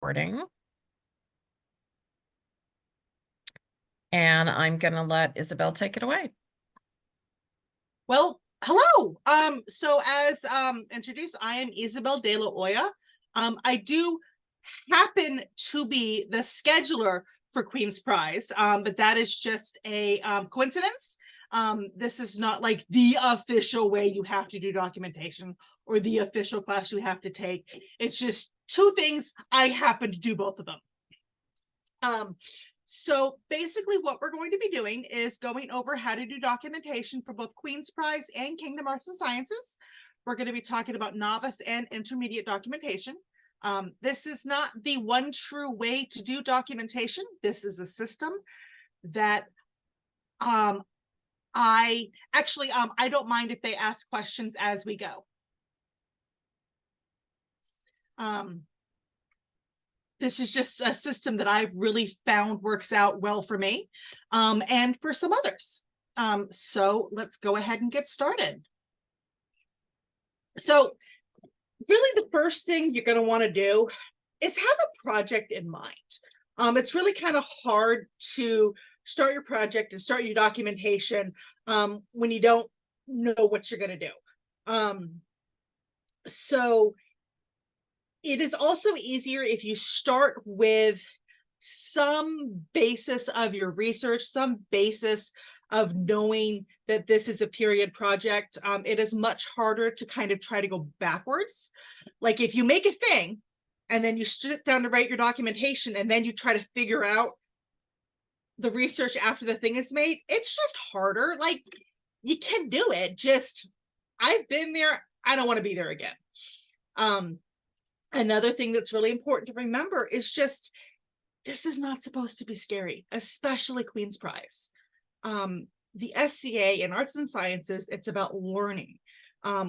recording. And I'm going to let Ysabel take it away. Well, hello. So as introduced, I am Ysabel de la Hoya. I do happen to be the scheduler for Queen's Prize, but that is just a coincidence. This is not like the official way you have to do documentation or the official class you have to take. It's just two things. I happen to do both of them. So basically what we're going to be doing is going over how to do documentation for both Queen's Prize and Kingdom Arts and Sciences. We're going to be talking about novice and intermediate documentation. This is not the one true way to do documentation. This is a system that I don't mind if they ask questions as we go. This is just a system that I've really found works out well for me and for some others. So let's go ahead and get started. So really the first thing you're going to want to do is have a project in mind. It's really kind of hard to start your project and start your documentation when you don't know what you're going to do. So it is also easier if you start with some basis of your research, some basis of knowing that this is a period project. It is much harder to kind of try to go backwards. Like if you make a thing and then you sit down to write your documentation and then you try to figure out the research after the thing is made, it's just harder. Like you can do it, just I've been there. I don't want to be there again. Another thing that's really important to remember is just, this is not supposed to be scary, especially Queen's Prize. The SCA in Arts and Sciences, it's about learning.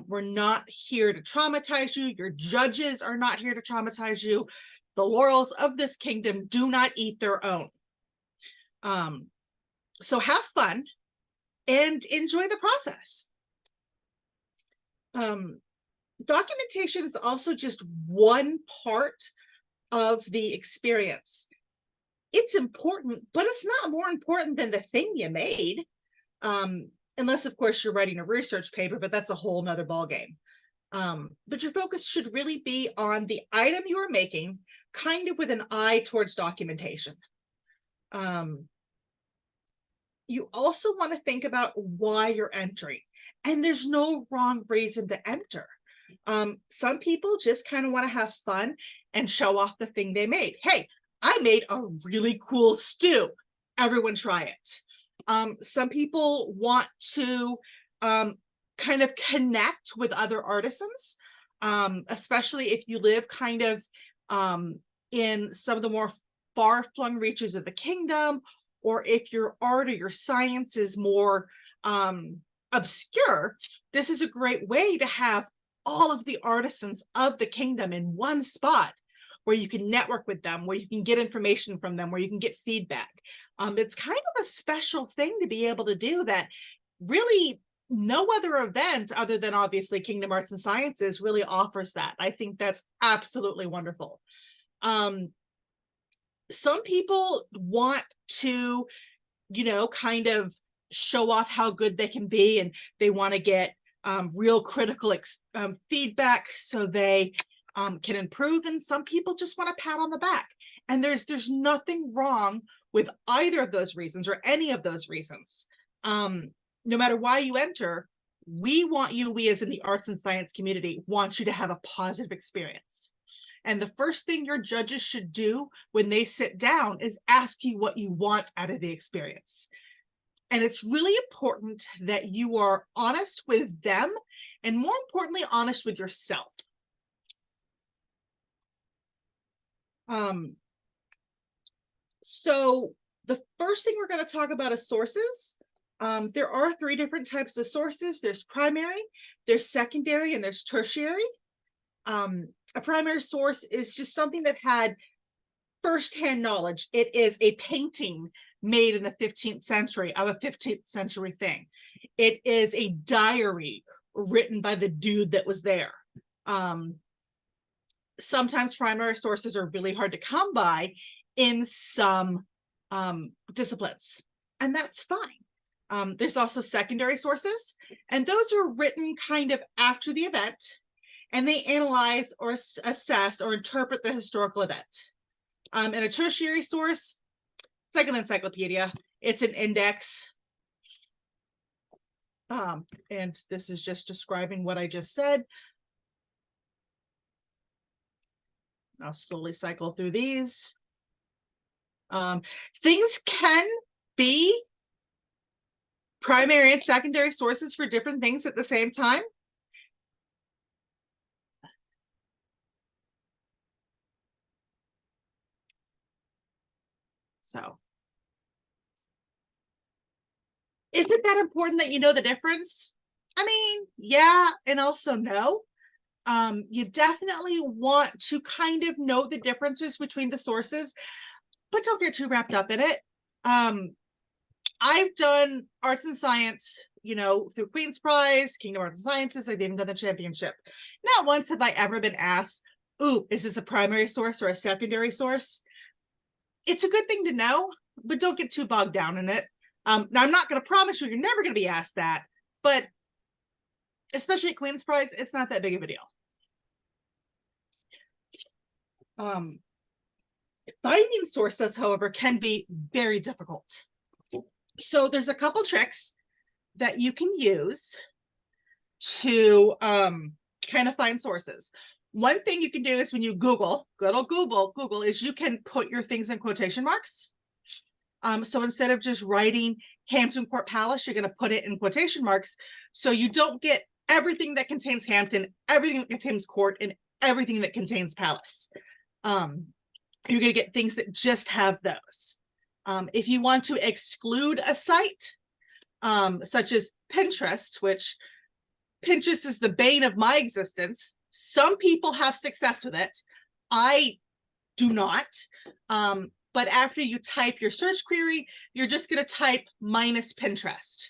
We're not here to traumatize you. Your judges are not here to traumatize you. The laurels of this kingdom do not eat their own. So have fun and enjoy the process. Documentation is also just one part of the experience. It's important, but it's not more important than the thing you made. Unless, of course, you're writing a research paper, but that's a whole nother ballgame. But your focus should really be on the item you are making, kind of with an eye towards documentation. You also want to think about why you're entering, and there's no wrong reason to enter. Some people just kind of want to have fun and show off the thing they made. Hey, I made a really cool stew. Everyone try it. Some people want to kind of connect with other artisans, especially if you live kind of in some of the more far-flung reaches of the kingdom, or if your art or your science is more obscure. This is a great way to have all of the artisans of the kingdom in one spot where you can network with them, where you can get information from them, where you can get feedback. It's kind of a special thing to be able to do that really no other event other than obviously Kingdom Arts and Sciences really offers that. I think that's absolutely wonderful. Some people want to, kind of show off how good they can be, and they want to get real critical feedback so they can improve. And some people just want a pat on the back. And there's nothing wrong with either of those reasons or any of those reasons. No matter why you enter, we as in the arts and science community, want you to have a positive experience. And the first thing your judges should do when they sit down is ask you what you want out of the experience. And it's really important that you are honest with them, and more importantly, honest with yourself. So the first thing we're going to talk about is sources. There are 3 different types of sources. There's primary, there's secondary, and there's tertiary. A primary source is just something that had firsthand knowledge. It is a painting made in the 15th century of a 15th century thing. It is a diary written by the dude that was there. sometimes primary sources are really hard to come by in some disciplines, and that's fine. There's also secondary sources, and those are written kind of after the event, and they analyze or assess or interpret the historical event. And a tertiary source, it's like an encyclopedia. It's an index. And this is just describing what I just said. I'll slowly cycle through these. Things can be primary and secondary sources for different things at the same time. So, is it that important that you know the difference? I mean, yeah, and also no. You definitely want to kind of know the differences between the sources, but don't get too wrapped up in it. I've done arts and science, you know, through Queen's Prize, Kingdom Arts and Sciences. I've even done the championship. Not once have I ever been asked, ooh, is this a primary source or a secondary source? It's a good thing to know, but don't get too bogged down in it. Now, I'm not going to promise you you're never going to be asked that, but especially at Queen's Prize, it's not that big of a deal. Finding sources, however, can be very difficult. So there's a couple tricks that you can use to kind of find sources. One thing you can do is when you Google, good old Google is you can put your things in quotation marks. So instead of just writing Hampton Court Palace, you're going to put it in quotation marks, so you don't get everything that contains Hampton, everything that contains court, and everything that contains palace. You're going to get things that just have those. If you want to exclude a site, such as Pinterest, which Pinterest is the bane of my existence. Some people have success with it. I do not. But after you type your search query, you're just going to type minus Pinterest.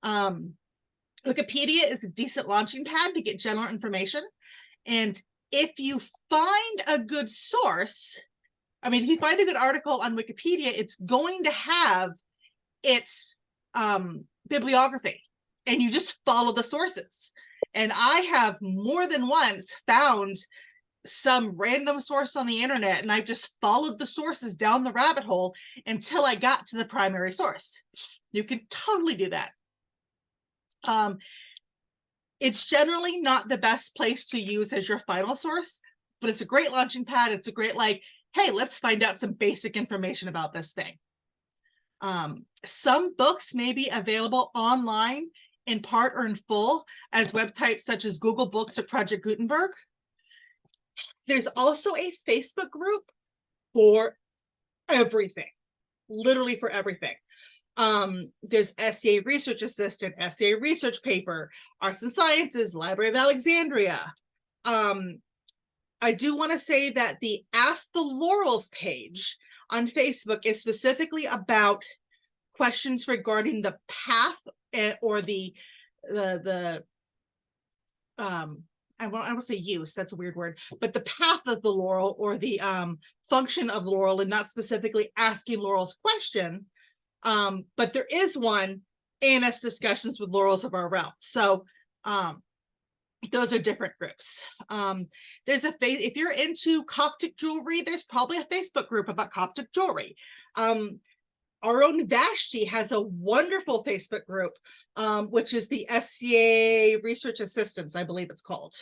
Wikipedia is a decent launching pad to get general information. And if you find a good source, I mean, if you find a good article on Wikipedia, it's going to have its bibliography, and you just follow the sources. And I have more than once found some random source on the internet, and I've just followed the sources down the rabbit hole until I got to the primary source. You can totally do that. It's generally not the best place to use as your final source, but it's a great launching pad. It's a great, like, hey, let's find out some basic information about this thing. Some books may be available online in part or in full as websites such as Google Books or Project Gutenberg. There's also a Facebook group for everything, literally for everything. There's SCA Research Assistant, SCA Research Paper, Arts and Sciences, Library of Alexandria. I do want to say that the Ask the Laurels page on Facebook is specifically about questions regarding the path or the I won't say use, that's a weird word, but the path of the laurel or the function of laurel, and not specifically asking Laurel's question. But there is one, ANS discussions with laurels of our realm. So those are different groups. There's a if you're into Coptic jewelry, there's probably a Facebook group about Coptic jewelry. Our own Vashti has a wonderful Facebook group, which is the SCA Research Assistance, I believe it's called.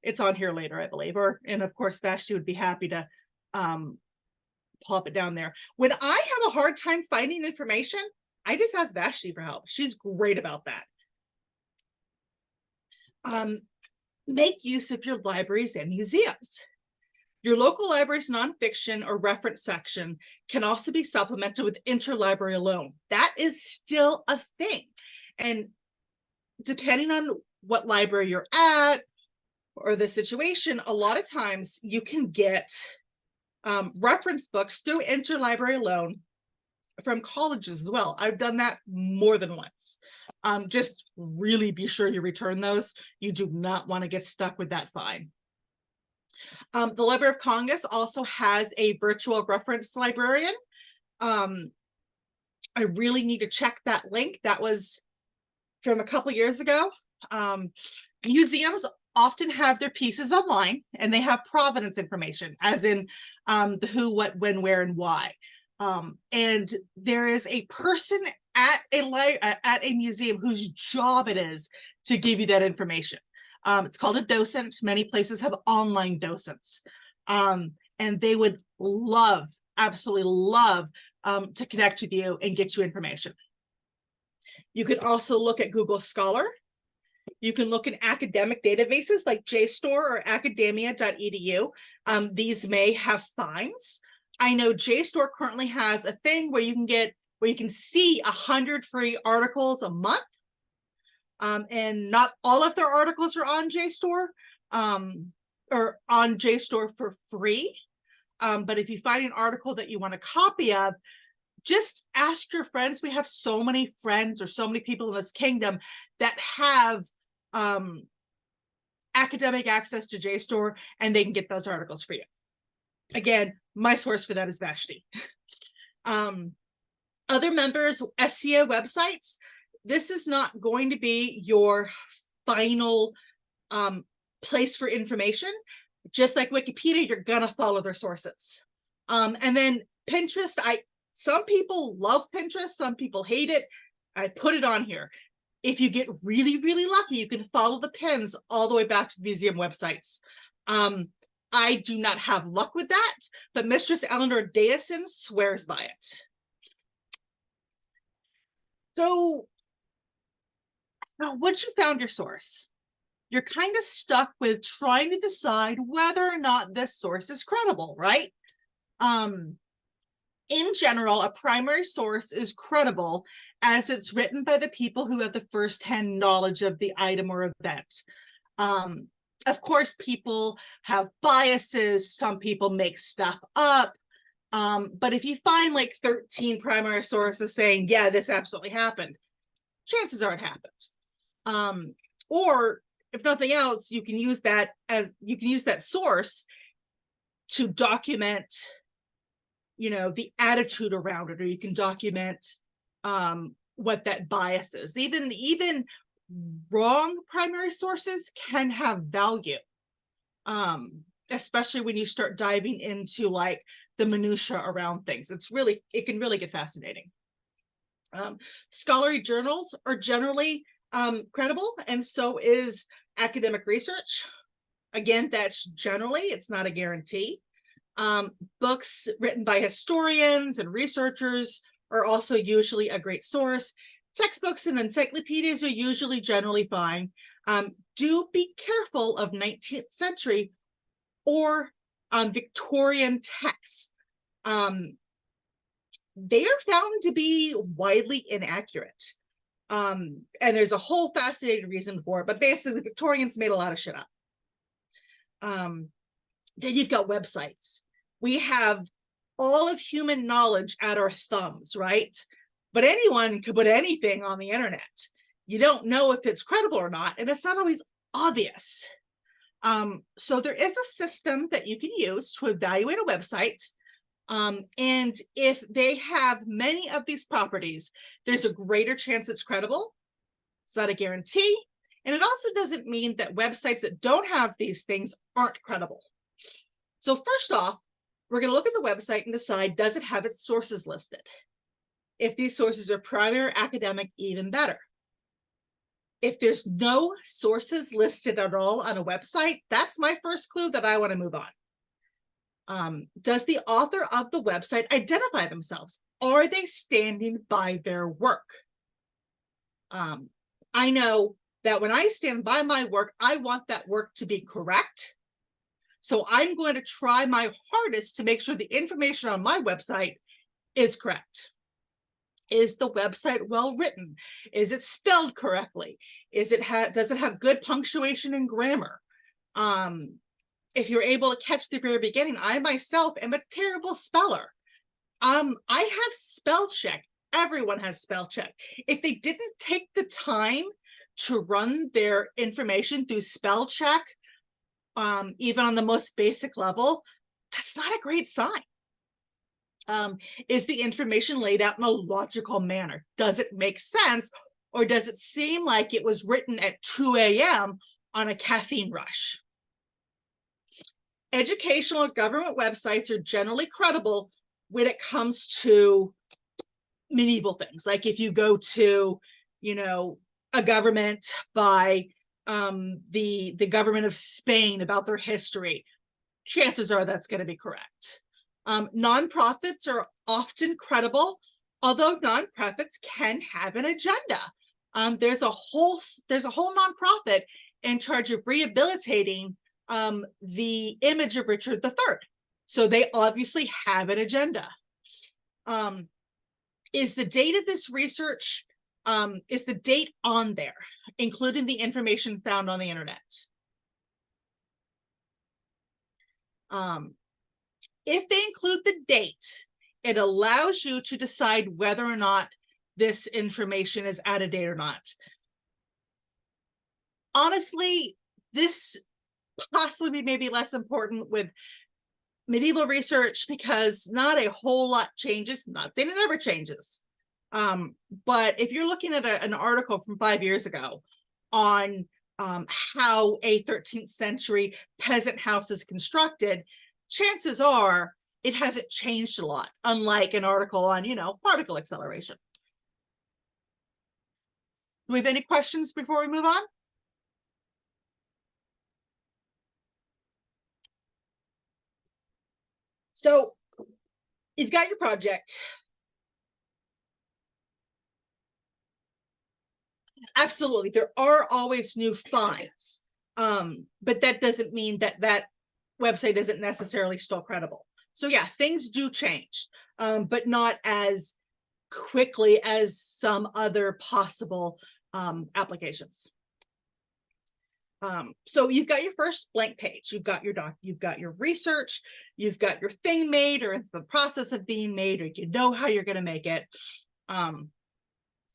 It's on here later, I believe. And of course, Vashti would be happy to plop it down there. When I have a hard time finding information, I just ask Vashti for help. She's great about that. Make use of your libraries and museums. Your local library's nonfiction or reference section can also be supplemented with interlibrary loan. That is still a thing. And depending on what library you're at or the situation, a lot of times you can get reference books through interlibrary loan from colleges as well. I've done that more than once. Just really be sure you return those. You do not want to get stuck with that fine. The Library of Congress also has a virtual reference librarian. I really need to check that link. That was from a couple years ago. Museums often have their pieces online, and they have provenance information, as in the who, what, when, where, and why. And there is a person at a museum whose job it is to give you that information. It's called a docent. Many places have online docents, and they would love, absolutely love, to connect with you and get you information. You can also look at Google Scholar. You can look in academic databases like JSTOR or academia.edu. These may have fines. I know JSTOR currently has a thing where you can see 100 free articles a month. And not all of their articles are on JSTOR, or on JSTOR for free. But if you find an article that you want a copy of, just ask your friends. We have so many friends or so many people in this kingdom that have academic access to JSTOR, and they can get those articles for you. Again, my source for that is Vashti. Other members, SEO websites. This is not going to be your final place for information. Just like Wikipedia, you're gonna follow their sources. And then Pinterest, some people love Pinterest, some people hate it. I put it on here. If you get really, really lucky, you can follow the pins all the way back to the museum websites. I do not have luck with that, but Mistress Eleanor Dayison swears by it. So now, once you found your source, you're kind of stuck with trying to decide whether or not this source is credible, right? In general, a primary source is credible as it's written by the people who have the first-hand knowledge of the item or event. Of course, people have biases. Some people make stuff up. But if you find like 13 primary sources saying, yeah, this absolutely happened, chances are it happened. Or if nothing else, you can use that source to document, the attitude around it, or you can document what that bias is. Even wrong primary sources can have value, especially when you start diving into like the minutia around things. It can really get fascinating. Scholarly journals are generally credible, and so is academic research. Again, that's generally, it's not a guarantee. Books written by historians and researchers are also usually a great source. Textbooks and encyclopedias are usually generally fine. Do be careful of 19th century or Victorian texts. They are found to be widely inaccurate. And there's a whole fascinating reason for it, but basically the Victorians made a lot of shit up. Then you've got websites. We have all of human knowledge at our thumbs, right? But anyone could put anything on the internet. You don't know if it's credible or not, and it's not always obvious. So there is a system that you can use to evaluate a website. And if they have many of these properties, there's a greater chance it's credible. It's not a guarantee. And it also doesn't mean that websites that don't have these things aren't credible. So first off, we're going to look at the website and decide, does it have its sources listed? If these sources are primary or academic, even better. If there's no sources listed at all on a website, that's my first clue that I want to move on. Does the author of the website identify themselves? Are they standing by their work? I know that when I stand by my work, I want that work to be correct. So I'm going to try my hardest to make sure the information on my website is correct. Is the website well written? Is it spelled correctly? Does it have good punctuation and grammar? If you're able to catch the very beginning, I myself am a terrible speller. I have spell check. Everyone has spell check. If they didn't take the time to run their information through spell check, even on the most basic level, that's not a great sign. Is the information laid out in a logical manner? Does it make sense? Or does it seem like it was written at 2 a.m. on a caffeine rush? Educational government websites are generally credible when it comes to medieval things. Like if you go to, a government by the government of Spain about their history, chances are that's going to be correct. Nonprofits are often credible, although nonprofits can have an agenda. There's a whole nonprofit in charge of rehabilitating the image of Richard III. So they obviously have an agenda. Is the date of this research, is the date on there, including the information found on the internet? If they include the date, it allows you to decide whether or not this information is out of date or not. Honestly, this possibly may be less important with medieval research because not a whole lot changes. Not saying it never changes. But if you're looking at an article from 5 years ago on how a 13th century peasant house is constructed, chances are it hasn't changed a lot, unlike an article on, particle acceleration. Do we have any questions before we move on? So you've got your project. Absolutely, there are always new finds, but that doesn't mean that website isn't necessarily still credible. So yeah, things do change, but not as quickly as some other possible applications. So you've got your first blank page, you've got your research, you've got your thing made or in the process of being made, or you know how you're going to make it, and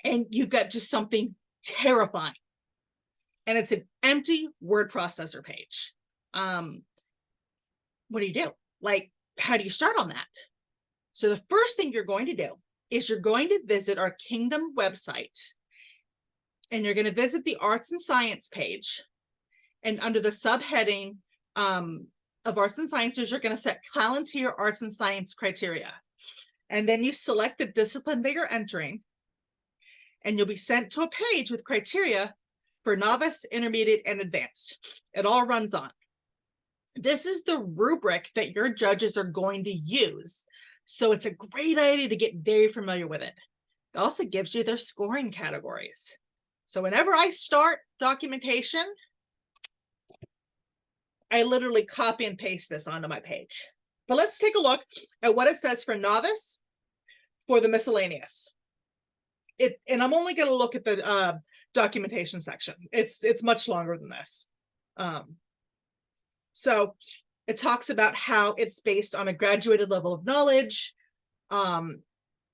you've got just something terrifying, and it's an empty word processor page. What do? Like, how do you start on that? So the first thing you're going to do is you're going to visit our Kingdom website, and you're going to visit the Arts and Science page, and under the subheading of Arts and Sciences, you're going to set Palantir Arts and Science criteria, and then you select the discipline that you're entering, and you'll be sent to a page with criteria for novice, intermediate, and advanced. It all runs on. This is the rubric that your judges are going to use. So it's a great idea to get very familiar with it. It also gives you their scoring categories. So whenever I start documentation, I literally copy and paste this onto my page. But let's take a look at what it says for novice for the miscellaneous. And I'm only going to look at the documentation section. It's much longer than this. So it talks about how it's based on a graduated level of knowledge. The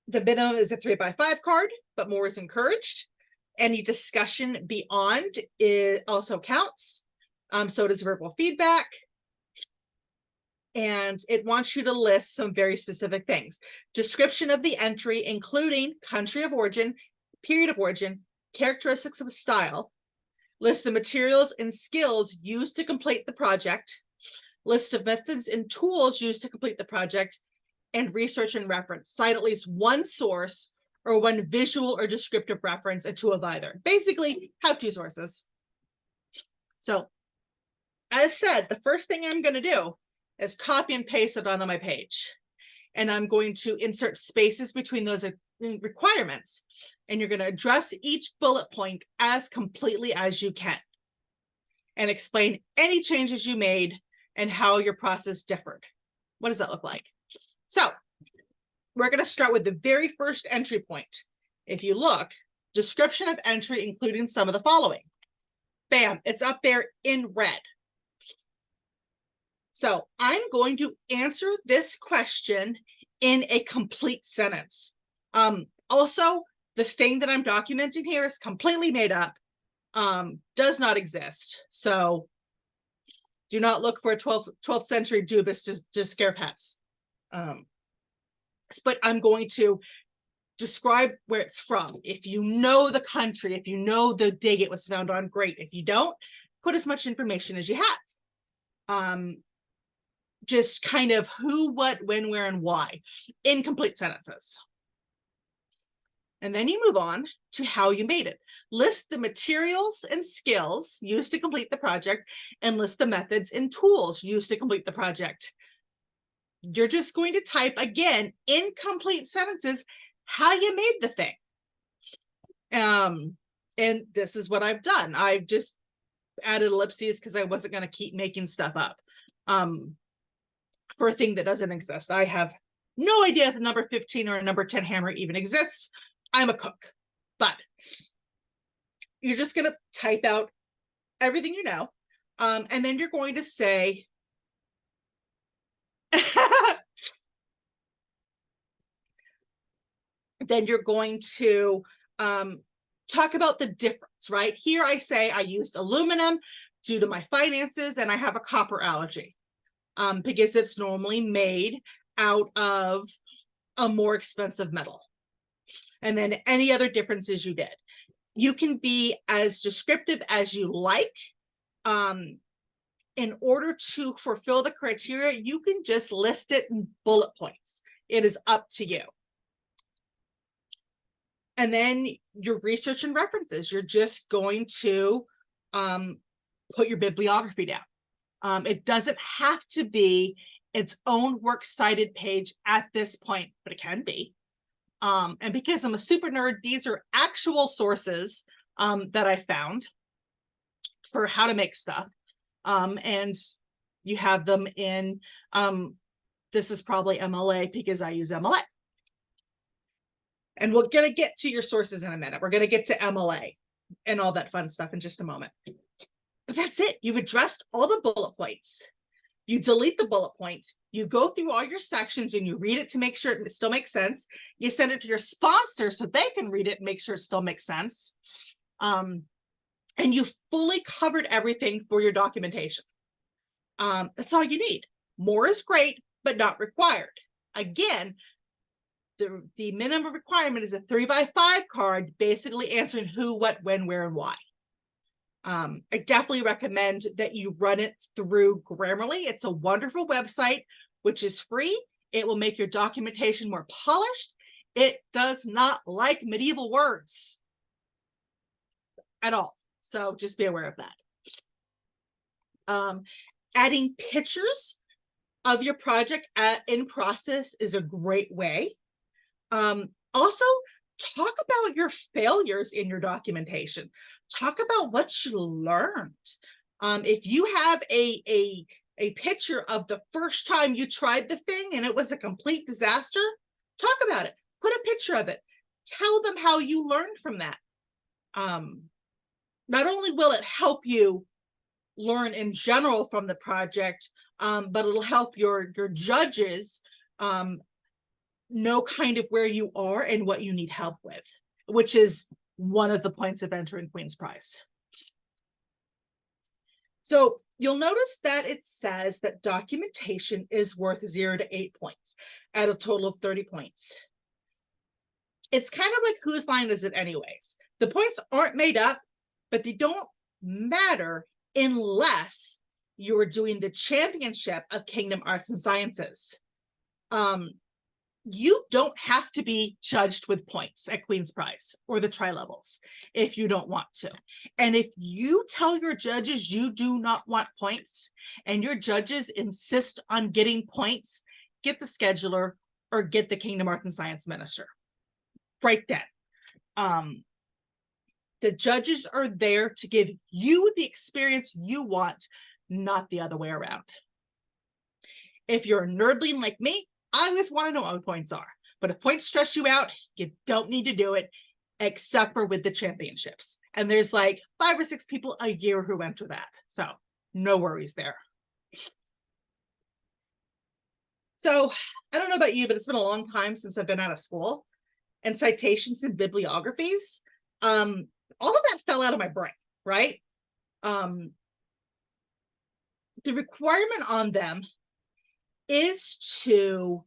minimum is a 3x5 card, but more is encouraged. Any discussion beyond it also counts. So does verbal feedback. And it wants you to list some very specific things. Description of the entry, including country of origin, period of origin, characteristics of style. List the materials and skills used to complete the project. List of methods and tools used to complete the project. And research and reference. Cite at least one source or one visual or descriptive reference, and two of either. Basically, how-to sources. So, as said, the first thing I'm going to do is copy and paste it onto my page. And I'm going to insert spaces between those requirements. And you're going to address each bullet point as completely as you can. And explain any changes you made and how your process differed. What does that look like? So we're going to start with the very first entry point. If you look, description of entry, including some of the following. Bam, it's up there in red. So I'm going to answer this question in a complete sentence. Also, the thing that I'm documenting here is completely made up, does not exist. So Do not look for a 12th century Jubis to scare pets. But I'm going to describe where it's from. If you know the country, if you know the dig it was found on, great. If you don't, put as much information as you have. Just kind of who, what, when, where, and why in complete sentences. And then you move on to how you made it. List the materials and skills used to complete the project and list the methods and tools used to complete the project. You're just going to type again in complete sentences how you made the thing. And this is what I've done. I've just added ellipses because I wasn't going to keep making stuff up for a thing that doesn't exist. I have no idea if a number 15 or a number 10 hammer even exists. I'm a cook, but you're just going to type out everything you know. And then you're going to say, then you're going to talk about the difference, right? Here I say I used aluminum due to my finances and I have a copper allergy because it's normally made out of a more expensive metal. And then any other differences you did. You can be as descriptive as you like. In order to fulfill the criteria, you can just list it in bullet points. It is up to you. And then your research and references, you're just going to put your bibliography down. It doesn't have to be its own works cited page at this point, but it can be. And because I'm a super nerd, these are actual sources that I found for how to make stuff. And you have them in, this is probably MLA because I use MLA. And we're going to get to your sources in a minute. We're going to get to MLA and all that fun stuff in just a moment. But that's it. You've addressed all the bullet points. You delete the bullet points. You go through all your sections and you read it to make sure it still makes sense. You send it to your sponsor so they can read it and make sure it still makes sense. And you fully covered everything for your documentation. That's all you need. More is great, but not required. Again, the minimum requirement is a 3x5 card, basically answering who, what, when, where, and why. I definitely recommend that you run it through Grammarly. It's a wonderful website, which is free. It will make your documentation more polished. It does not like medieval words at all. So just be aware of that. Adding pictures of your project in process is a great way. Also, talk about your failures in your documentation. Talk about what you learned. If you have a picture of the first time you tried the thing and it was a complete disaster, talk about it. Put a picture of it. Tell them how you learned from that. Not only will it help you learn in general from the project, but it'll help your judges know kind of where you are and what you need help with, which is one of the points of entering Queen's Prize. So you'll notice that it says that documentation is worth 0 to 8 points at a total of 30 points. It's kind of like whose line is it anyways? The points aren't made up, but they don't matter unless you're doing the championship of Kingdom Arts and Sciences. You don't have to be judged with points at Queen's Prize or the tri-levels if you don't want to. And if you tell your judges you do not want points and your judges insist on getting points, get the scheduler or get the Kingdom Arts and Science minister. Right then. The judges are there to give you the experience you want, not the other way around. If you're a nerdling like me, I always want to know what points are. But if points stress you out, you don't need to do it, except for with the championships. And there's like 5 or 6 people a year who enter that. So no worries there. So I don't know about you, but it's been a long time since I've been out of school. And citations and bibliographies, all of that fell out of my brain, right? the requirement on them is to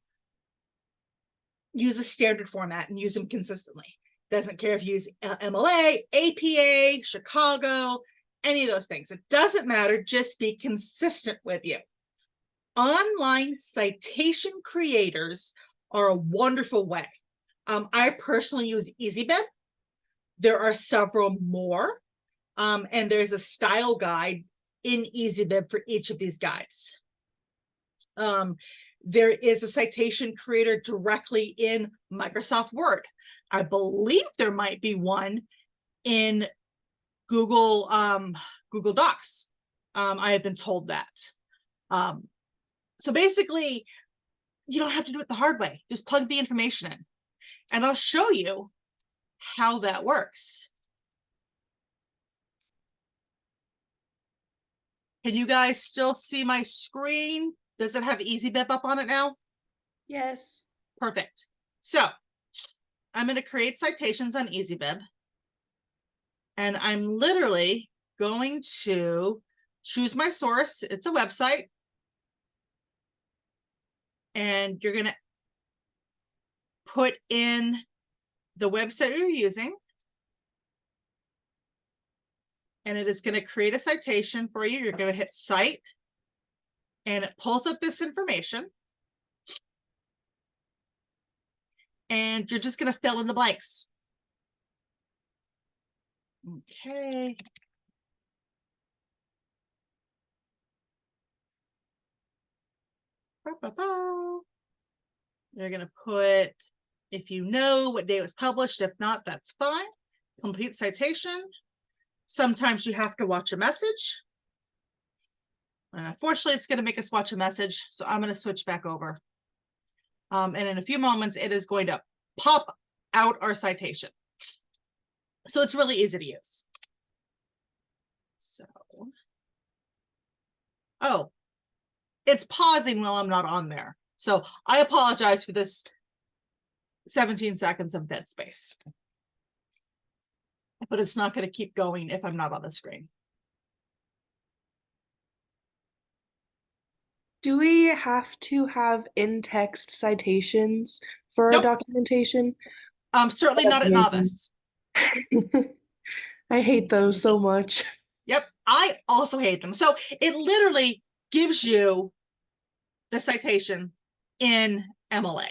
use a standard format and use them consistently. Doesn't care if you use MLA, APA, Chicago, any of those things. It doesn't matter, just be consistent with you. Online citation creators are a wonderful way. I personally use Ysabel. There are several more, and there's a style guide in Ysabel for each of these guides. There is a citation creator directly in Microsoft Word. I believe there might be one in Google Docs. I have been told that. So basically, you don't have to do it the hard way. Just plug the information in, and I'll show you how that works. Can you guys still see my screen? Does it have Ysabel up on it now? Yes. Perfect. So I'm going to create citations on Ysabel. And I'm literally going to choose my source. It's a website. And you're going to put in the website you're using. And it is going to create a citation for you. You're going to hit cite. And it pulls up this information. And you're just going to fill in the blanks. Okay. You're going to put, if you know what day it was published. If not, that's fine. Complete citation. Sometimes you have to watch a message. And unfortunately, it's going to make us watch a message. So I'm going to switch back over. And in a few moments, it is going to pop out our citation. So it's really easy to use. So, oh, it's pausing while I'm not on there. So I apologize for this 17 seconds of dead space. But it's not going to keep going if I'm not on the screen. Do we have to have in-text citations for Nope. our documentation? Certainly not at novice. I hate those so much. Yep, I also hate them. So it literally gives you the citation in MLA.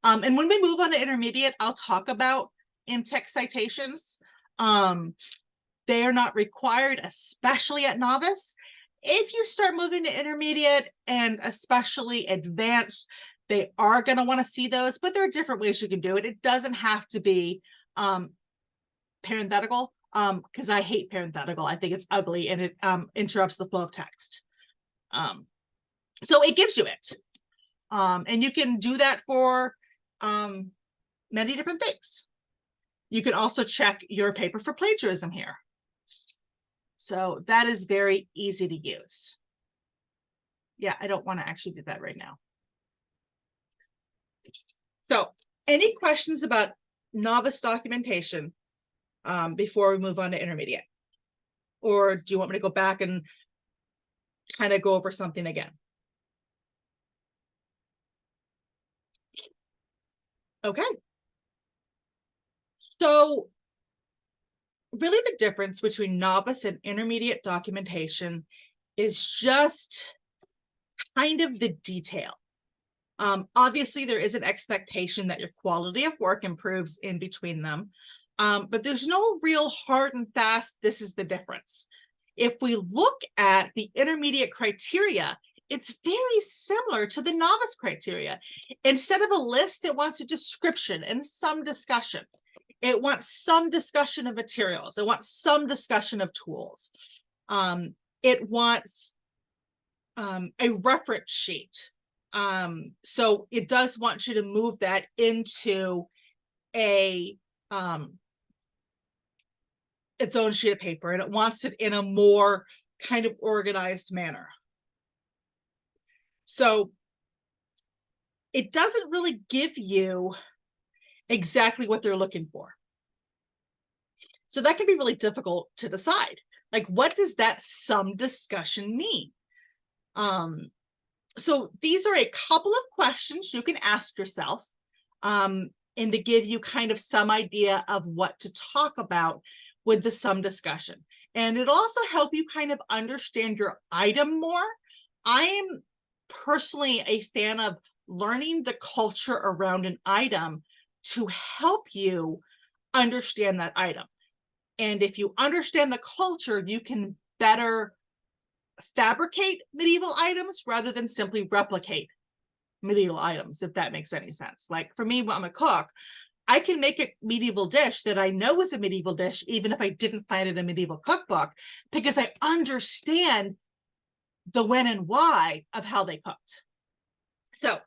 And when we move on to intermediate, I'll talk about in-text citations. They are not required, especially at novice. If you start moving to intermediate and especially advanced, they are going to want to see those, but there are different ways you can do it. It doesn't have to be parenthetical, because I hate parenthetical. I think it's ugly and it interrupts the flow of text. So it gives you it. And you can do that for many different things. You can also check your paper for plagiarism here. So that is very easy to use. Yeah, I don't want to actually do that right now. So any questions about novice documentation before we move on to intermediate? Or do you want me to go back and kind of go over something again? Okay. So really the difference between novice and intermediate documentation is just kind of the detail. Obviously, there is an expectation that your quality of work improves in between them, but there's no real hard and fast, this is the difference. If we look at the intermediate criteria, it's very similar to the novice criteria. Instead of a list, it wants a description and some discussion. It wants some discussion of materials. It wants some discussion of tools. It wants a reference sheet. So it does want you to move that into a its own sheet of paper, and it wants it in a more kind of organized manner. So it doesn't really give you exactly what they're looking for. So that can be really difficult to decide. Like, what does that some discussion mean? So these are a couple of questions you can ask yourself, and to give you kind of some idea of what to talk about with the sum discussion. And it'll also help you kind of understand your item more. I am personally a fan of learning the culture around an item to help you understand that item. And if you understand the culture, you can better fabricate medieval items rather than simply replicate medieval items, if that makes any sense. Like for me, when I'm a cook, I can make a medieval dish that I know is a medieval dish, even if I didn't find it in a medieval cookbook, because I understand the when and why of how they cooked. So,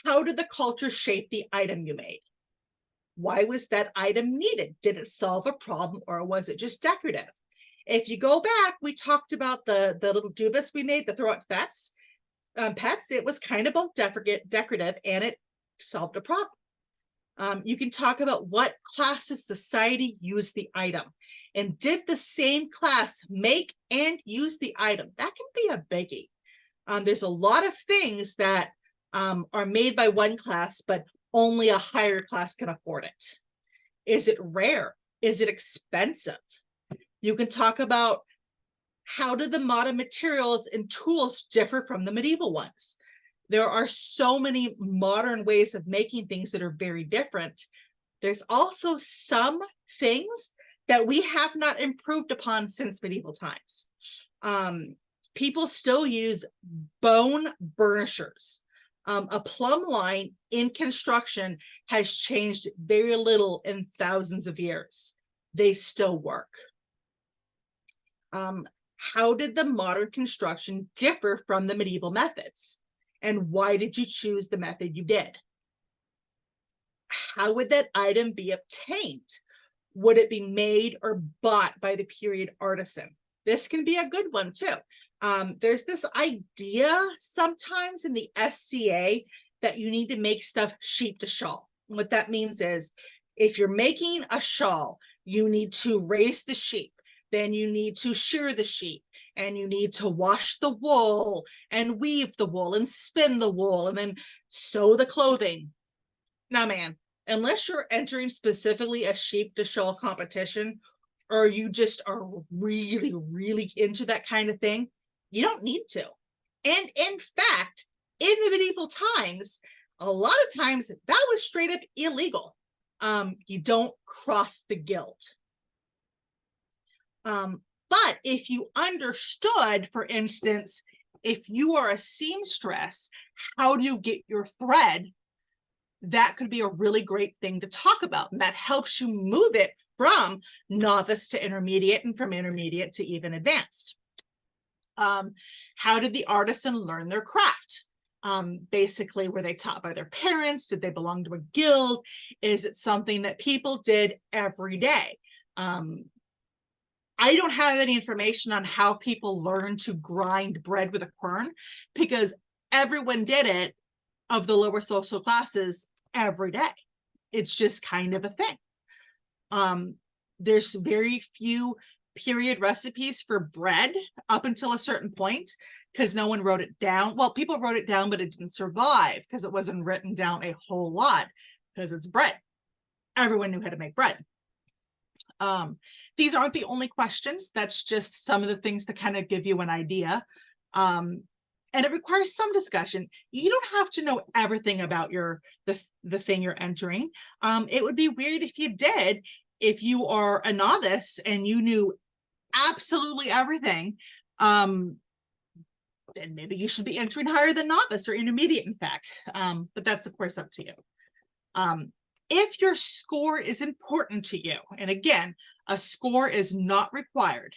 how did the culture shape the item you made? Why was that item needed? Did it solve a problem, or was it just decorative? If you go back, we talked about the little dubis we made, the throw out pets. It was kind of both decorative and it solved a problem. You can talk about what class of society used the item, and did the same class make and use the item? That can be a biggie. There's a lot of things that are made by one class, but only a higher class can afford it. Is it rare? Is it expensive? You can talk about how do the modern materials and tools differ from the medieval ones? There are so many modern ways of making things that are very different. There's also some things that we have not improved upon since medieval times. People still use bone burnishers. A plumb line in construction has changed very little in thousands of years. They still work. How did the modern construction differ from the medieval methods? And why did you choose the method you did? How would that item be obtained? Would it be made or bought by the period artisan? This can be a good one too. There's this idea sometimes in the SCA that you need to make stuff sheep to shawl. What that means is if you're making a shawl, you need to raise the sheep, then you need to shear the sheep, and you need to wash the wool and weave the wool and spin the wool and then sew the clothing. Now, man, unless you're entering specifically a sheep to shawl competition, or you just are really, really into that kind of thing, you don't need to. And in fact, in the medieval times, a lot of times that was straight up illegal. You don't cross the guild. But if you understood, for instance, if you are a seamstress, how do you get your thread? That could be a really great thing to talk about. And that helps you move it from novice to intermediate and from intermediate to even advanced. How did the artisan learn their craft? Basically, were they taught by their parents? Did they belong to a guild? Is it something that people did every day? I don't have any information on how people learn to grind bread with a quern, because everyone did it of the lower social classes every day. It's just kind of a thing. There's very few period recipes for bread up until a certain point, because no one wrote it down. Well, people wrote it down, but it didn't survive because it wasn't written down a whole lot, because it's bread. Everyone knew how to make bread. These aren't the only questions. That's just some of the things to kind of give you an idea. And it requires some discussion. You don't have to know everything about the thing you're entering. It would be weird if you did. If you are a novice and you knew absolutely everything, then maybe you should be entering higher than novice or intermediate, in fact. But that's, of course, up to you. If your score is important to you, and again, a score is not required,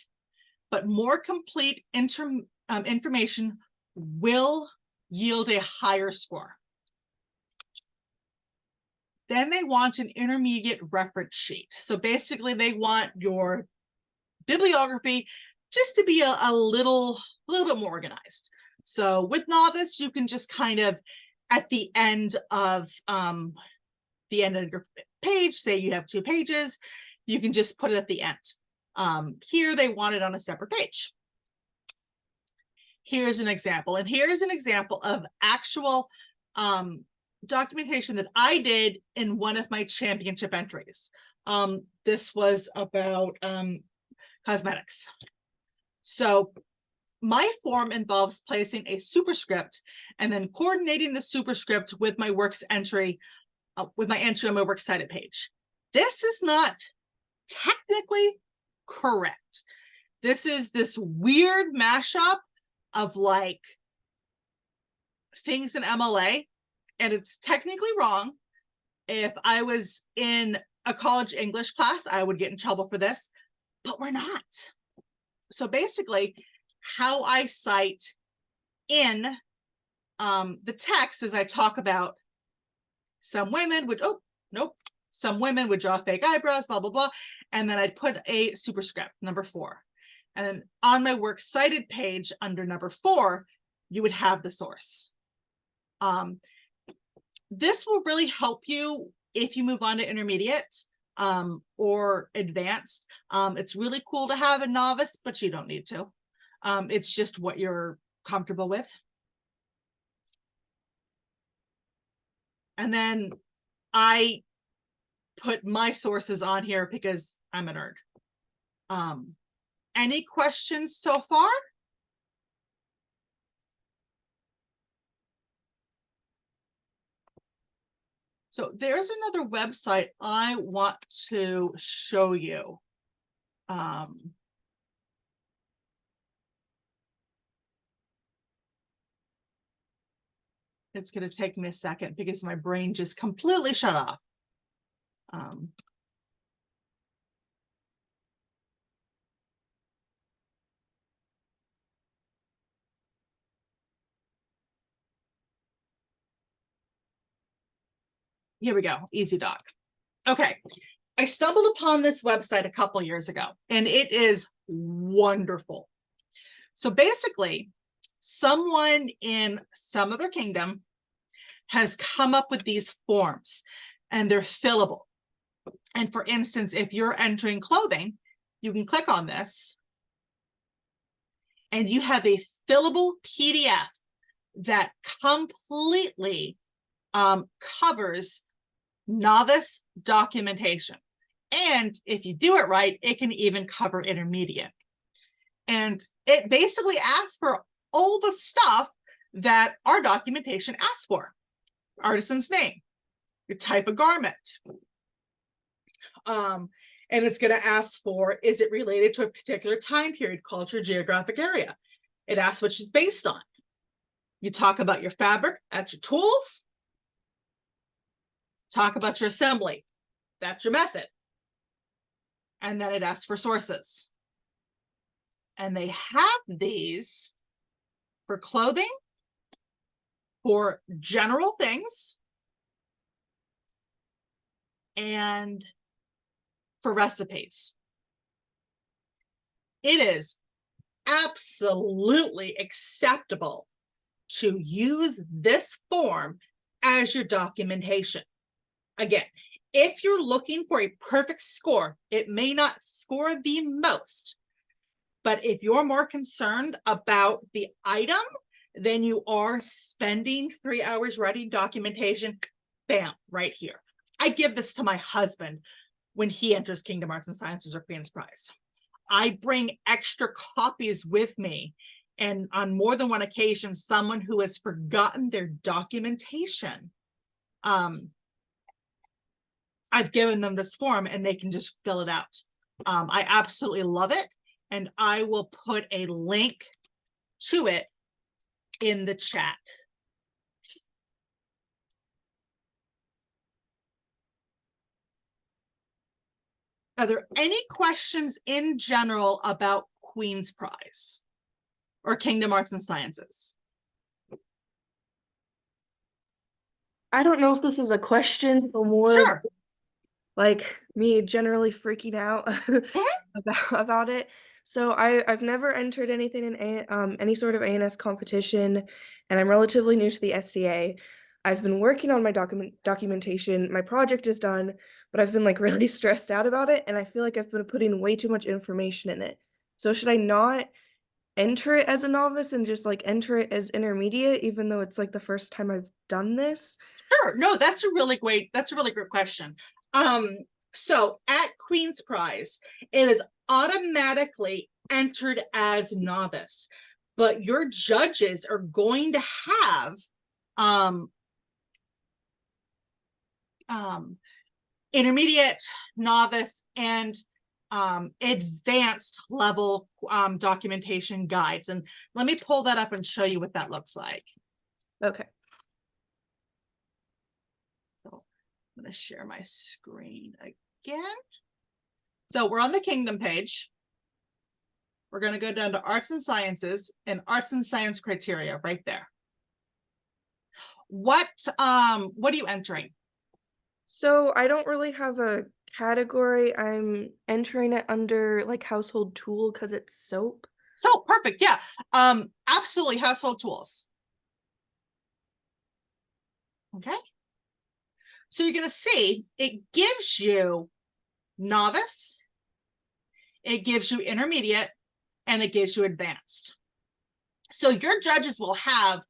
but more complete information will yield a higher score. Then they want an intermediate reference sheet. So basically they want your bibliography just to be a little bit more organized. So with novice, you can just kind of at the end of your page, say you have 2 pages, you can just put it at the end. Here they want it on a separate page. here's an example. And here's an example of actual documentation that I did in one of my championship entries. This was about cosmetics. So my form involves placing a superscript and then coordinating the superscript with my works entry, with my entry on my works cited page. This is not technically correct. This is this weird mashup of like things in MLA, and it's technically wrong. If I was in a college English class, I would get in trouble for this, but we're not. So basically, how I cite in the text is I talk about some women would, oh, nope, some women would draw fake eyebrows, blah, blah, blah. And then I'd put a superscript, number 4. And then on my works cited page under number 4, you would have the source. This will really help you if you move on to intermediate or advanced. It's really cool to have a novice, but you don't need to. It's just what you're comfortable with. And then I put my sources on here because I'm a nerd. Any questions so far? So there's another website I want to show you. It's going to take me a second because my brain just completely shut off. Here we go, EasyDoc. Okay, I stumbled upon this website a couple years ago, and it is wonderful. So basically, someone in some other kingdom has come up with these forms, and they're fillable. And for instance, if you're entering clothing, you can click on this, and you have a fillable PDF that completely covers novice documentation. And if you do it right, it can even cover intermediate. And it basically asks for all the stuff that our documentation asks for. Artisan's name, your type of garment. And it's going to ask for, is it related to a particular time period, culture, geographic area? It asks what she's based on. You talk about your fabric, that's your tools. Talk about your assembly, that's your method. And then it asks for sources. And they have these for clothing, for general things, and for recipes. It is absolutely acceptable to use this form as your documentation. Again, if you're looking for a perfect score, it may not score the most, but if you're more concerned about the item than you are spending 3 hours writing documentation, bam, right here. I give this to my husband when he enters Kingdom Arts and Sciences or Queen's Prize. I bring extra copies with me, and on more than one occasion, someone who has forgotten their documentation, I've given them this form and they can just fill it out. I absolutely love it. And I will put a link to it in the chat. Are there any questions in general about Queen's Prize or Kingdom Arts and Sciences? I don't know if this is a question or more Sure. like me generally freaking out about it. So I've never entered anything in any sort of ANS competition, and I'm relatively new to the SCA. I've been working on my documentation. My project is done, but I've been like really stressed out about it, and I feel like I've been putting way too much information in it. So should I not enter it as a novice and just like enter it as intermediate, even though it's like the first time I've done this? Sure. No, that's a really great question. So at Queen's Prize, it is automatically entered as novice, but your judges are going to have intermediate, novice, and advanced level documentation guides. And let me pull that up and show you what that looks like. Okay. So I'm going to share my screen again. So we're on the Kingdom page. We're going to go down to Arts and Sciences and Arts and Science criteria right there. What are you entering? So I don't really have a category. I'm entering it under like household tool because it's soap. So perfect. Yeah. Absolutely, household tools. Okay. So you're going to see it gives you novice, it gives you intermediate, and it gives you advanced. So your judges will have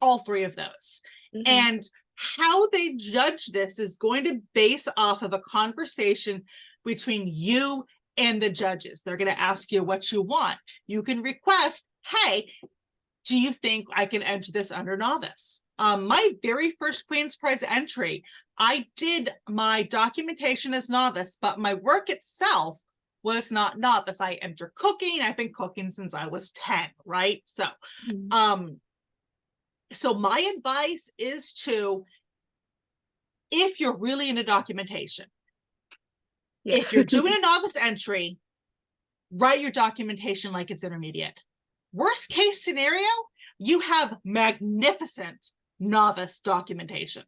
all three of those. Mm-hmm. And how they judge this is going to base off of a conversation between you and the judges. They're going to ask you what you want. You can request, hey, do you think I can enter this under novice? My very first Queen's Prize entry, I did my documentation as novice, but my work itself was not novice. I enter cooking. I've been cooking since I was 10, right? So, so my advice is to, if you're really into documentation, if you're doing a novice entry, write your documentation like it's intermediate. Worst case scenario, you have magnificent novice documentation.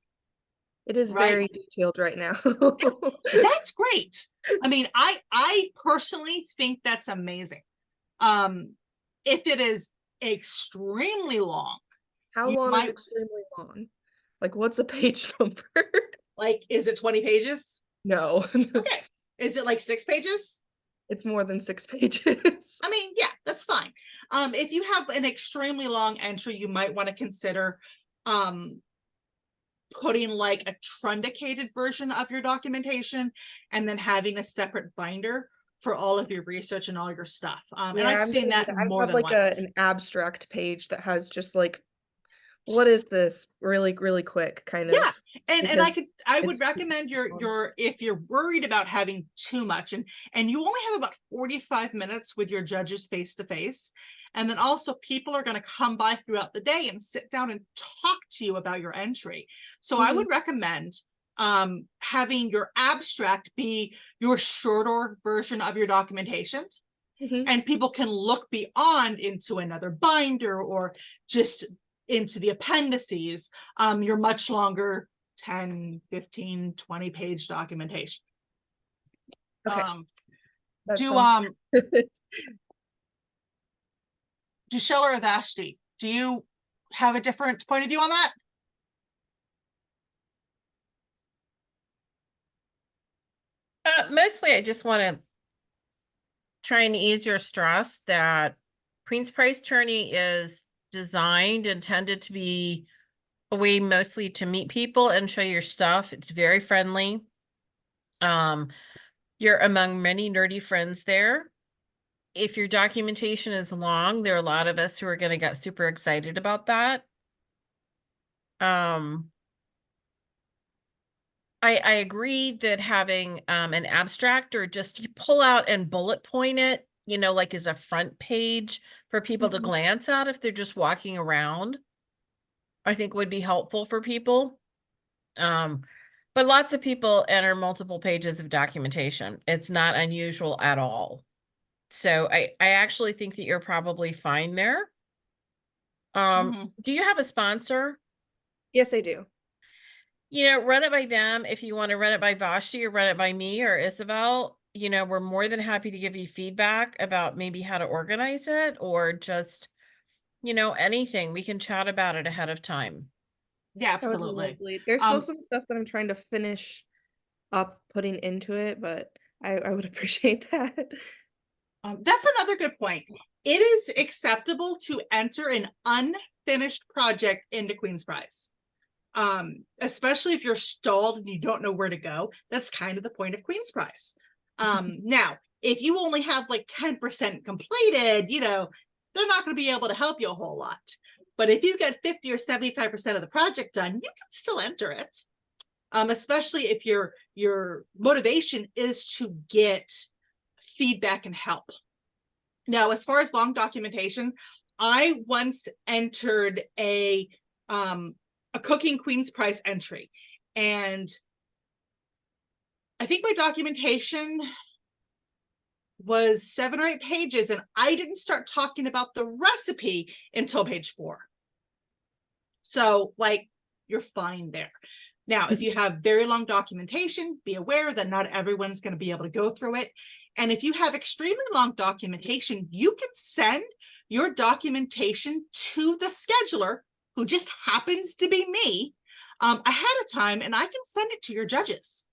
It is very detailed right now. That's great. I mean, I personally think that's amazing. If it is extremely long. How long is extremely long? Like, what's a page number? Like, is it 20 pages? No. Okay. Is it like 6 pages? It's more than 6 pages. I mean, yeah, that's fine. If you have an extremely long entry, you might want to consider putting like a truncated version of your documentation and then having a separate binder for all of your research and all your stuff. And I've seen that more than once. An abstract page that has just like, what is this, really quick kind of. Yeah, and I would recommend your if you're worried about having too much, and you only have about 45 minutes with your judges face to face, and then also people are going to come by throughout the day and sit down and talk to you about your entry. So I would recommend having your abstract be your shorter version of your documentation. And people can look beyond into another binder or just into the appendices, your much longer 10, 15, 20 page documentation. Okay. Do Sheller or Vashti, do you have a different point of view on that? Mostly I just want to try and ease your stress that Queen's Prize Tourney is designed, intended to be a way mostly to meet people and show your stuff. It's very friendly. You're among many nerdy friends there. If your documentation is long, there are a lot of us who are going to get super excited about that. I agree that having an abstract or just you pull out and bullet point it, you know, like as a front page for people to glance at if they're just walking around, I think would be helpful for people. But lots of people enter multiple pages of documentation. It's not unusual at all. So I actually think that you're probably fine there. Do you have a sponsor? Yes, I do. You know, run it by them. If you want to run it by Vashti or run it by me or Ysabel, you know, we're more than happy to give you feedback about maybe how to organize it or just, you know, anything. We can chat about it ahead of time. Yeah, absolutely. There's still some stuff that I'm trying to finish up putting into it, but I would appreciate that. That's another good point. it is acceptable to enter an unfinished project into Queen's Prize. Especially if you're stalled and you don't know where to go. That's kind of the point of Queen's Prize. Now, if you only have like 10% completed, you know, they're not going to be able to help you a whole lot. But if you get 50 or 75% of the project done, you can still enter it. Especially if your motivation is to get feedback and help. Now, as far as long documentation, I once entered a Cooking Queen's Prize entry, and I think my documentation was 7 or 8 pages, and I didn't start talking about the recipe until page 4. So, like, you're fine there. Now, if you have very long documentation, be aware that not everyone's going to be able to go through it. And if you have extremely long documentation, you can send your documentation to the scheduler, who just happens to be me, ahead of time, and I can send it to your judges.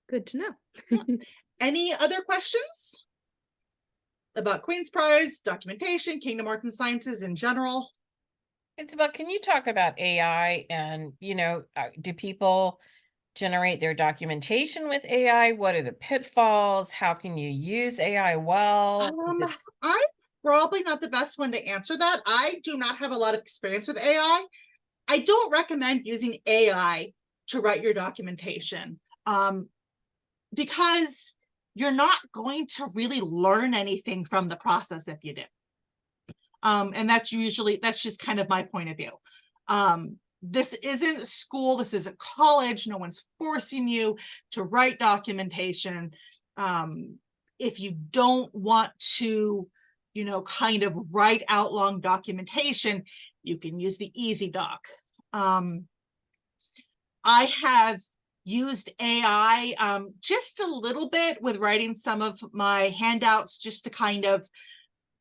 Good to know. Yeah. Any other questions about Queen's Prize, documentation, Kingdom Arts and Sciences in general? Ysabel, can you talk about AI and, you know, do people generate their documentation with AI? What are the pitfalls? How can you use AI well? I'm probably not the best one to answer that. I do not have a lot of experience with AI. I don't recommend using AI to write your documentation, because you're not going to really learn anything from the process if you do. And that's just kind of my point of view. This isn't school, this isn't college, no one's forcing you to write documentation. If you don't want to, you know, kind of write out long documentation, you can use the Easy Doc. I have used AI just a little bit with writing some of my handouts, just to kind of,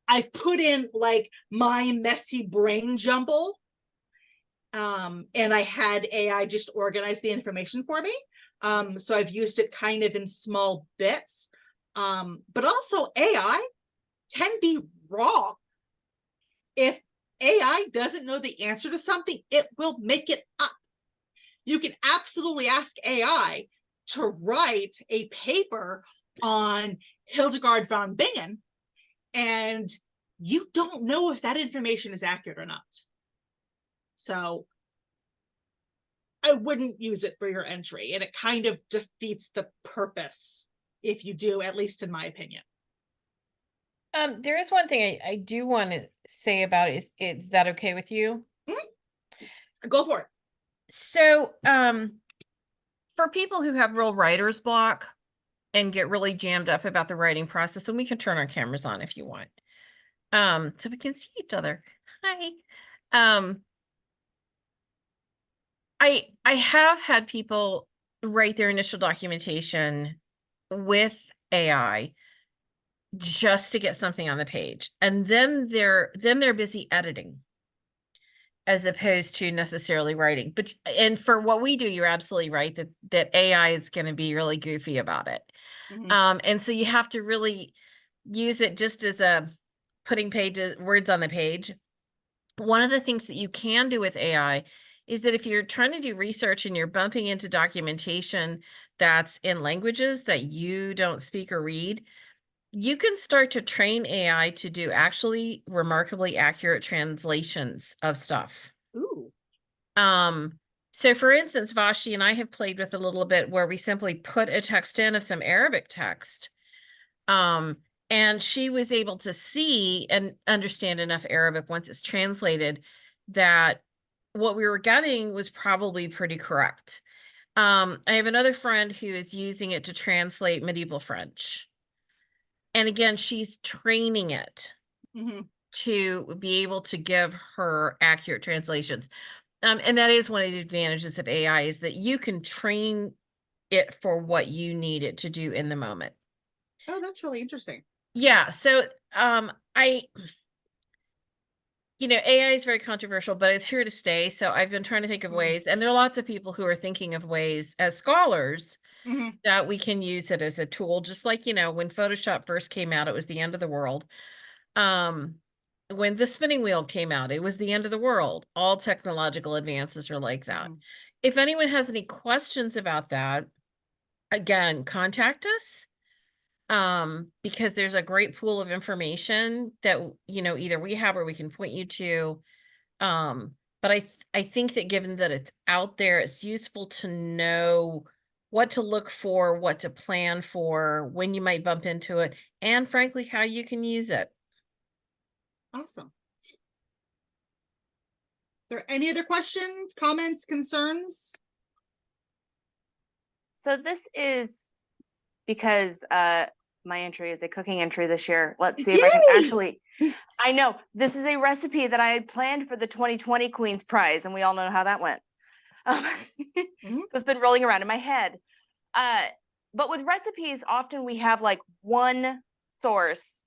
I've put in like my messy brain jumble, and I had AI just organize the information for me. So I've used it kind of in small bits, but also AI can be wrong. If AI doesn't know the answer to something, it will make it up. You can absolutely ask AI to write a paper on Hildegard von Bingen, and you don't know if that information is accurate or not. So I wouldn't use it for your entry, and it kind of defeats the purpose if you do, at least in my opinion. There is one thing I do want to say about it. Is that okay with you? Go for it. So, for people who have real writer's block and get really jammed up about the writing process, and we can turn our cameras on if you want, so we can see each other. Hi. I have had people write their initial documentation with AI just to get something on the page, and then they're busy editing as opposed to necessarily writing. But and for what we do, you're absolutely right that AI is going to be really goofy about it. And so you have to really use it just as a putting words on the page. One of the things that you can do with AI is that if you're trying to do research and you're bumping into documentation that's in languages that you don't speak or read, you can start to train AI to do actually remarkably accurate translations of stuff. Ooh. So for instance, Vashti and I have played with a little bit where we simply put a text in of some Arabic text. And she was able to see and understand enough Arabic once it's translated that what we were getting was probably pretty correct. I have another friend who is using it to translate medieval French. And again, she's training it to be able to give her accurate translations. And that is one of the advantages of AI, is that you can train it for what you need it to do in the moment. Oh, that's really interesting. Yeah. So, AI is very controversial, but it's here to stay. So I've been trying to think of ways, and there are lots of people who are thinking of ways as scholars Mhm. that we can use it as a tool, just like, when Photoshop first came out, it was the end of the world. Um, when the spinning wheel came out, it was the end of the world. All technological advances are like that. Mhm. If anyone has any questions about that, again, contact us. Because there's a great pool of information that, either we have or we can point you to. But I think that given that it's out there, it's useful to know what to look for, what to plan for, when you might bump into it, and frankly, how you can use it. Awesome. There any other questions, comments, concerns? So this is because my entry is a cooking entry this year. Let's see if I can Yay! actually, I know this is a recipe that I had planned for the 2020 Queen's Prize, and we all know how that went. Um, Mhm. So it's been rolling around in my head. But with recipes, often we have like one source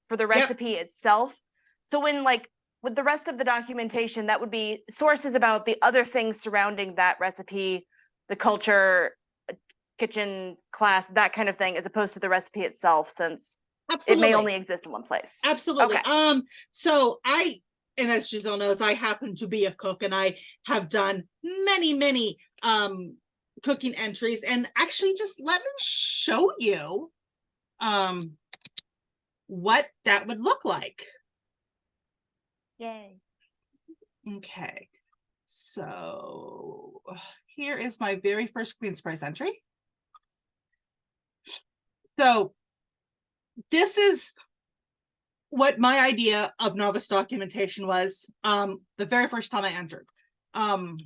for the recipe itself. So when like with the rest of the documentation, that would be sources about the other things surrounding that recipe, the culture, kitchen class, that kind of thing, as opposed to the recipe itself, since it may Absolutely. only exist in one place. Absolutely. Okay. So and as Giselle knows, I happen to be a cook, and I have done many cooking entries. And actually, just let me show you what that would look like. Yay. Okay. So here is my very first Queen's Prize entry. So this is what my idea of novice documentation was the very first time I entered. And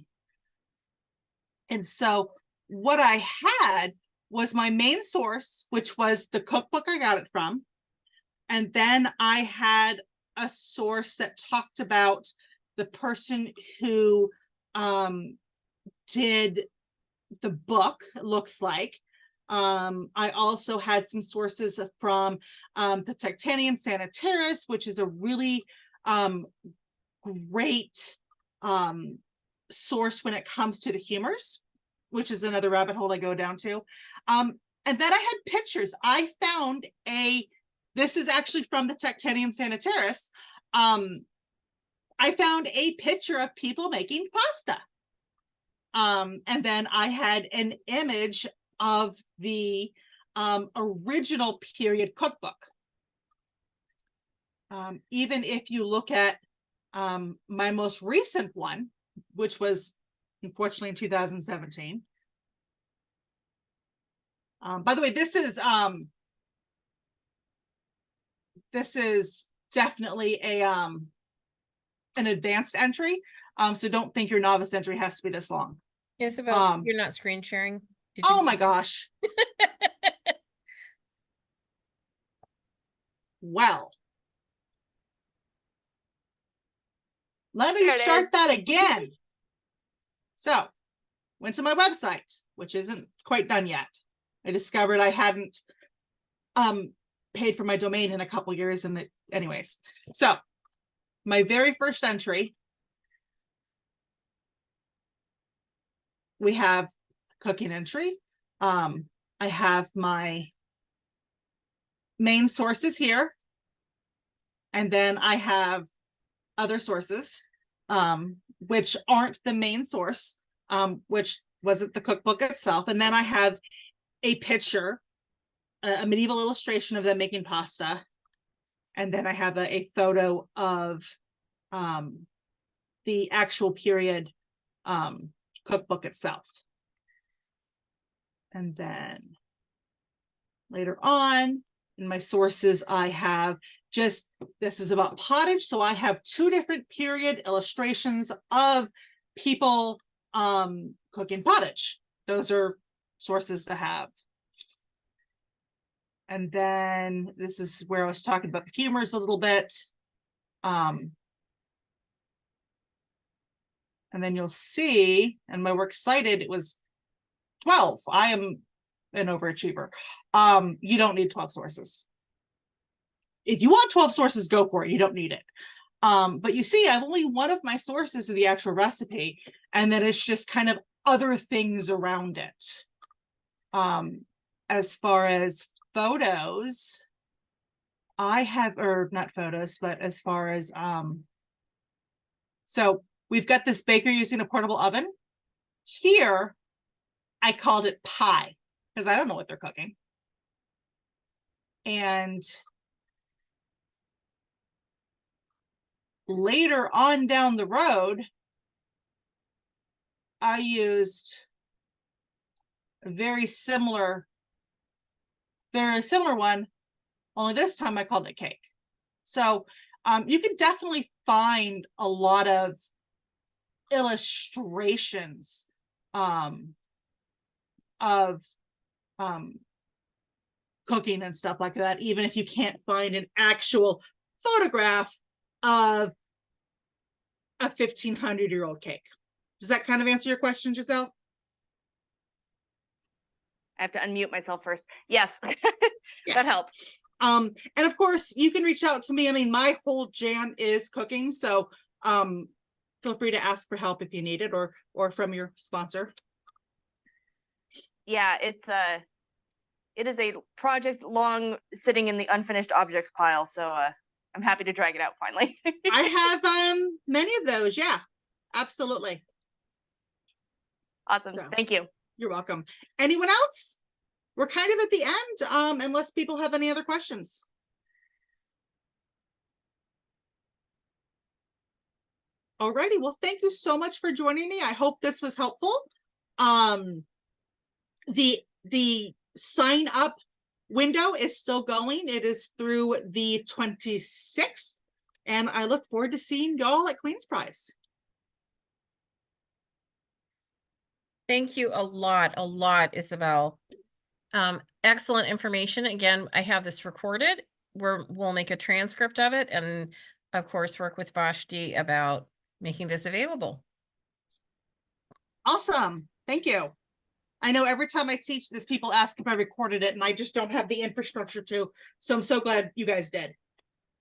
so what I had was my main source, which was the cookbook I got it from. And then I had a source that talked about the person who did the book, it looks like. I also had some sources from the Titanium Sanitaris, which is a really great source when it comes to the humors, which is another rabbit hole I go down to. And then I had pictures. I found this is actually from the Titanium Sanitaris. I found a picture of people making pasta. And then I had an image of the original period cookbook. Even if you look at my most recent one, which was unfortunately in 2017. By the way, this is definitely an advanced entry. So don't think your novice entry has to be this long. Ysabel, you're not screen sharing. Did you? Oh my gosh. Well, let me There it start is. that again. So went to my website, which isn't quite done yet. I discovered I hadn't paid for my domain in a couple years, and anyways. So my very first entry, we have cooking entry. I have my main sources here, and then I have other sources, which aren't the main source, which wasn't the cookbook itself. And then I have a picture, a medieval illustration of them making pasta. And then I have a photo of the actual period cookbook itself. And then later on in my sources, I have this is about pottage. So I have 2 different period illustrations of people cooking pottage. Those are sources to have. And then this is where I was talking about the humors a little bit. And then you'll see, and my works cited, it was 12. I am an overachiever. You don't need 12 sources. If you want 12 sources, go for it. You don't need it. But you see, I've only one of my sources of the actual recipe, and then it's just kind of other things around it. As far as photos, I have, or not photos, but as far as, so we've got this baker using a portable oven. Here, I called it pie because I don't know what they're cooking. And later on down the road, I used a very similar one, only this time I called it cake. So you can definitely find a lot of illustrations of cooking and stuff like that, even if you can't find an actual photograph of a 1500-year-old cake. Does that kind of answer your question, Giselle? I have to unmute myself first. Yes, Yeah. that helps. And of course, you can reach out to me. I mean, my whole jam is cooking, so feel free to ask for help if you need it, or from your sponsor. Yeah, it is a project long sitting in the unfinished objects pile, so I'm happy to drag it out finally. I have many of those. Yeah, absolutely. Awesome. So, thank you. You're welcome. Anyone else? We're kind of at the end, unless people have any other questions. Alrighty, well, thank you so much for joining me. I hope this was helpful. The sign up window is still going. It is through the 26th, and I look forward to seeing y'all at Queen's Prize. Thank you a lot, Ysabel. Excellent information. Again, I have this recorded. We'll make a transcript of it, and of course work with Vashti about making this available. Awesome. Thank you. I know every time I teach this, people ask if I recorded it, and I just don't have the infrastructure to, so I'm so glad you guys did.